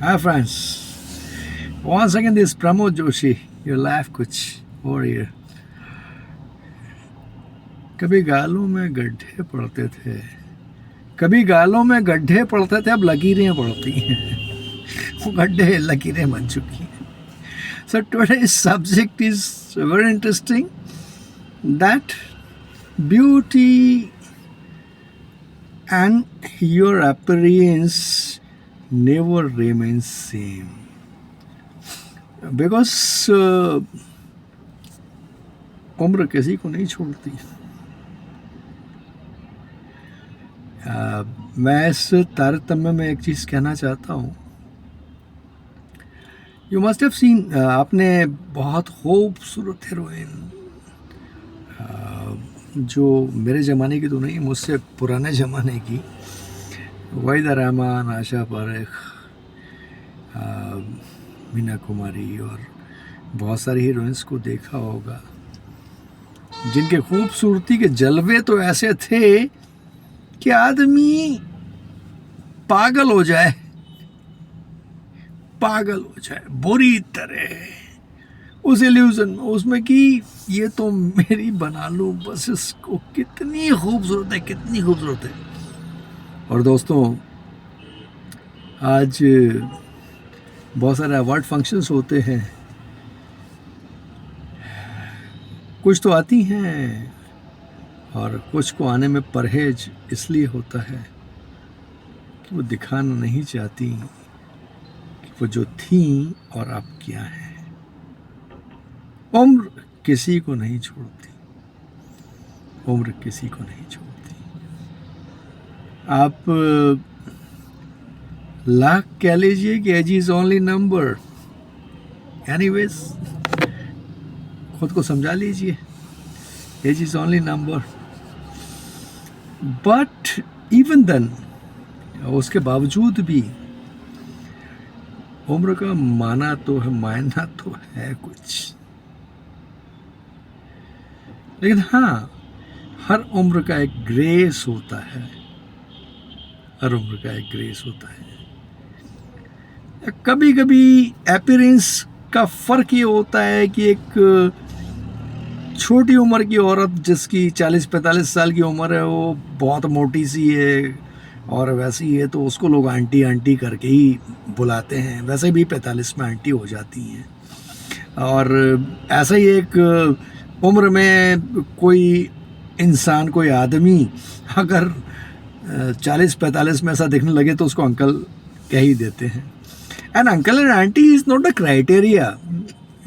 Hi friends, once again this Pramod Joshi, your life coach over here. कभी गालों में गड्ढे पड़ते थे, कभी गालों में गड्ढे पड़ते थे, अब लकीरें पड़ती हैं। वो गड्ढे लकीरें बन चुकी हैं. So today's subject is very interesting, that beauty and your appearance never remains same. Because उम्र किसी को नहीं छोड़ती. मैं इस तारतम्य में एक चीज़ कहना चाहता हूँ. यू मस्ट हैव सीन, आपने बहुत खूबसूरत हीरोइन जो मेरे ज़माने की तो नहीं, मुझसे पुराने ज़माने की, वहीदा रहमान, आशा पारेख, मीना कुमारी और बहुत सारी हीरोइंस को देखा होगा जिनके खूबसूरती के जलवे तो ऐसे थे कि आदमी पागल हो जाए बुरी तरह उस इल्यूजन में, उसमें कि ये तो मेरी बना लूं बस इसको. कितनी खूबसूरत है. और दोस्तों, आज बहुत सारे अवार्ड फंक्शंस होते हैं. कुछ तो आती हैं और कुछ को आने में परहेज इसलिए होता है कि वो दिखाना नहीं चाहती कि वो जो थी और अब क्या है. उम्र किसी को नहीं छोड़ती. आप लाख कह लीजिए कि age is only number. Anyways, खुद को समझा लीजिए, age is only number. But even then, उसके बावजूद भी उम्र का मायना तो है कुछ. लेकिन हाँ, हर उम्र का एक ग्रेस होता है. कभी कभी अपीयरेंस का फर्क ये होता है कि एक छोटी उम्र की औरत जिसकी 40-45 साल की उम्र है, वो बहुत मोटी सी है और वैसी है, तो उसको लोग आंटी करके ही बुलाते हैं. वैसे भी 45 में आंटी हो जाती हैं. और ऐसा ही एक उम्र में कोई इंसान, कोई आदमी अगर 40-45 में ऐसा दिखने लगे तो उसको अंकल कह ही देते हैं. And uncle and aunty is not a criteria.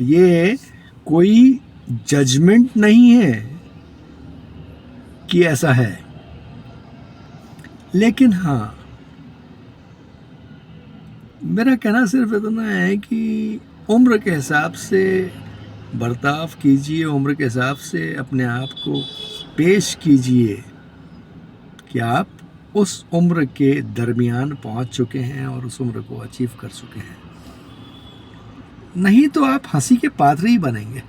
ये कोई जजमेंट नहीं है कि ऐसा है. लेकिन हाँ, मेरा कहना सिर्फ इतना है कि उम्र के हिसाब से बर्ताव कीजिए, उम्र के हिसाब से अपने आप को पेश कीजिए कि आप उस उम्र के दरमियान पहुंच चुके हैं और उस उम्र को अचीव कर चुके हैं. नहीं तो आप हंसी के पात्र ही बनेंगे.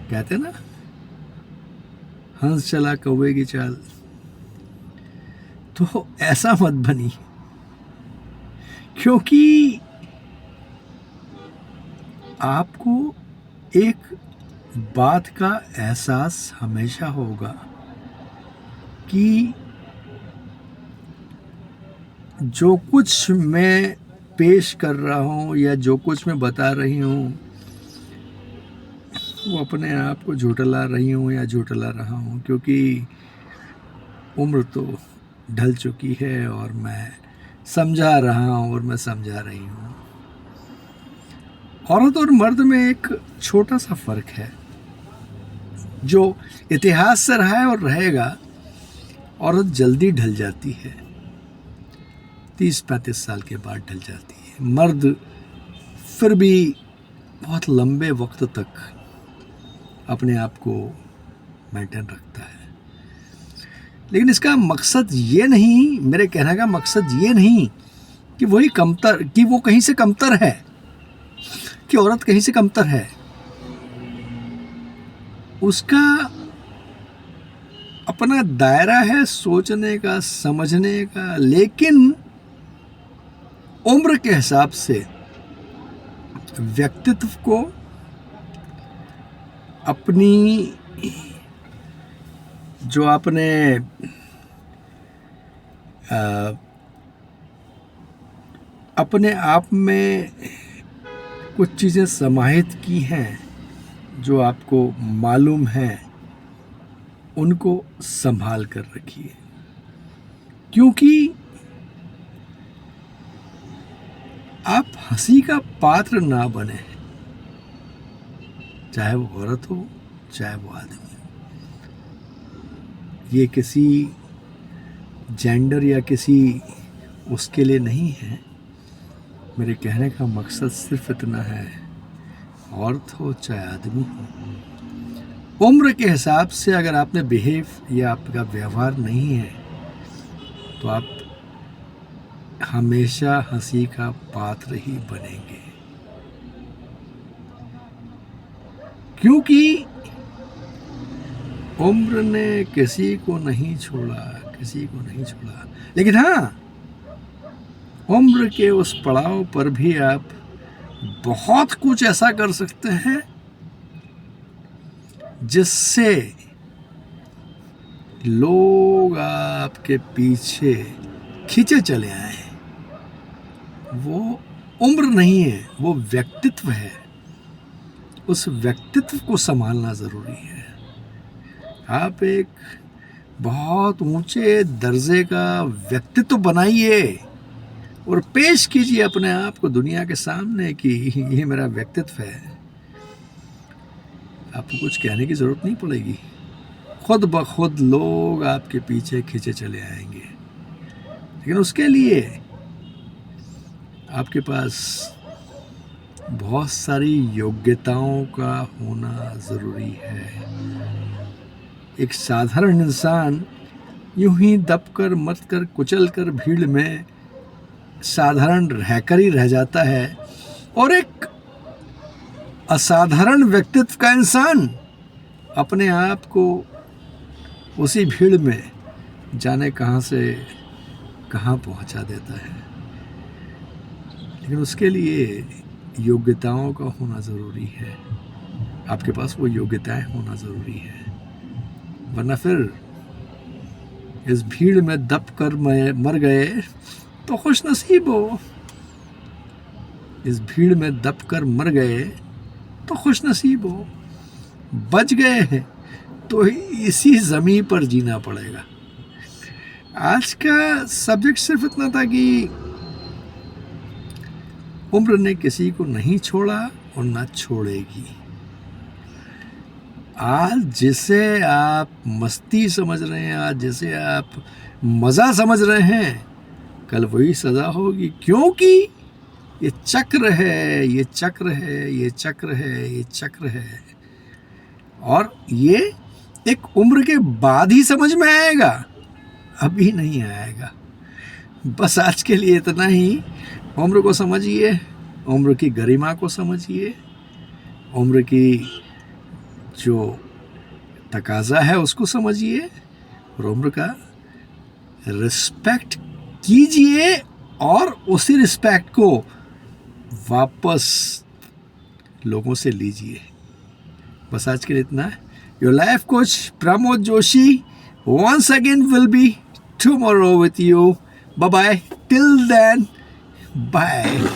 कहते ना, हंस चला कौवे की चाल. तो ऐसा मत बनी, क्योंकि आपको एक बात का एहसास हमेशा होगा कि जो कुछ मैं पेश कर रहा हूँ या जो कुछ मैं बता रही हूँ, वो अपने आप को झुठला रही हूँ या झुठला रहा हूँ, क्योंकि उम्र तो ढल चुकी है और मैं समझा रहा हूँ और मैं समझा रही हूँ. औरत और मर्द में एक छोटा सा फर्क है जो इतिहास से रहा है और रहेगा. औरत जल्दी ढल जाती है, 30-35 साल के बाद ढल जाती है. मर्द फिर भी बहुत लंबे वक्त तक अपने आप को मेंटेन रखता है. लेकिन इसका मकसद ये नहीं, मेरे कहने का मकसद ये नहीं कि वो कहीं से कमतर है, कि औरत कहीं से कमतर है. उसका अपना दायरा है सोचने का, समझने का. लेकिन उम्र के हिसाब से व्यक्तित्व को अपनी जो आपने अपने आप में कुछ चीज़ें समाहित की हैं जो आपको मालूम है, उनको संभाल कर रखिए, क्योंकि आप हंसी का पात्र ना बने, चाहे वो औरत हो चाहे वो आदमी हो। ये किसी जेंडर या किसी उसके लिए नहीं है। मेरे कहने का मकसद सिर्फ इतना है, औरत हो चाहे आदमी हो, उम्र के हिसाब से अगर आपने बिहेव या आपका व्यवहार नहीं है तो आप हमेशा हंसी का पात्र ही बनेंगे, क्योंकि उम्र ने किसी को नहीं छोड़ा, किसी को नहीं छोड़ा। लेकिन हाँ, उम्र के उस पड़ाव पर भी आप बहुत कुछ ऐसा कर सकते हैं जिससे लोग आपके पीछे खींचे चले आए। वो उम्र नहीं है, वो व्यक्तित्व है। उस व्यक्तित्व को संभालना जरूरी है। आप एक बहुत ऊंचे दर्जे का व्यक्तित्व बनाइए और पेश कीजिए अपने आप को दुनिया के सामने कि ये मेरा व्यक्तित्व है। आपको कुछ कहने की जरूरत नहीं पड़ेगी, खुद ब खुद लोग आपके पीछे खींचे चले आएंगे। लेकिन उसके लिए आपके पास बहुत सारी योग्यताओं का होना ज़रूरी है। एक साधारण इंसान यूं ही दबकर मरकर कुचलकर भीड़ में साधारण रहकर ही रह जाता है, और एक असाधारण व्यक्तित्व का इंसान अपने आप को उसी भीड़ में जाने कहाँ से कहाँ पहुँचा देता है। लेकिन उसके लिए योग्यताओं का होना ज़रूरी है। आपके पास वो योग्यताएं होना ज़रूरी है, वरना फिर इस भीड़ में दब कर मर गए तो खुश नसीब हो। इस भीड़ में दब कर मर गए तो खुश नसीब हो। बच गए हैं तो इसी ज़मीन पर जीना पड़ेगा। आज का सब्जेक्ट सिर्फ इतना था कि उम्र ने किसी को नहीं छोड़ा और ना छोड़ेगी। आज जिसे आप मस्ती समझ रहे हैं, आज जिसे आप मज़ा समझ रहे हैं, कल वही सज़ा होगी, क्योंकि ये चक्र है, ये चक्र है, ये चक्र है, ये चक्र है। और ये एक उम्र के बाद ही समझ में आएगा, अभी नहीं आएगा। बस आज के लिए इतना ही। उम्र को समझिए, उम्र की गरिमा को समझिए, उम्र की जो तकाजा है उसको समझिए, और उम्र का रिस्पेक्ट कीजिए और उसी रिस्पेक्ट को वापस लोगों से लीजिए। बस आज के लिए इतना है। Your life coach Pramod Joshi once again will be tomorrow with you. Bye bye. Till then, bye.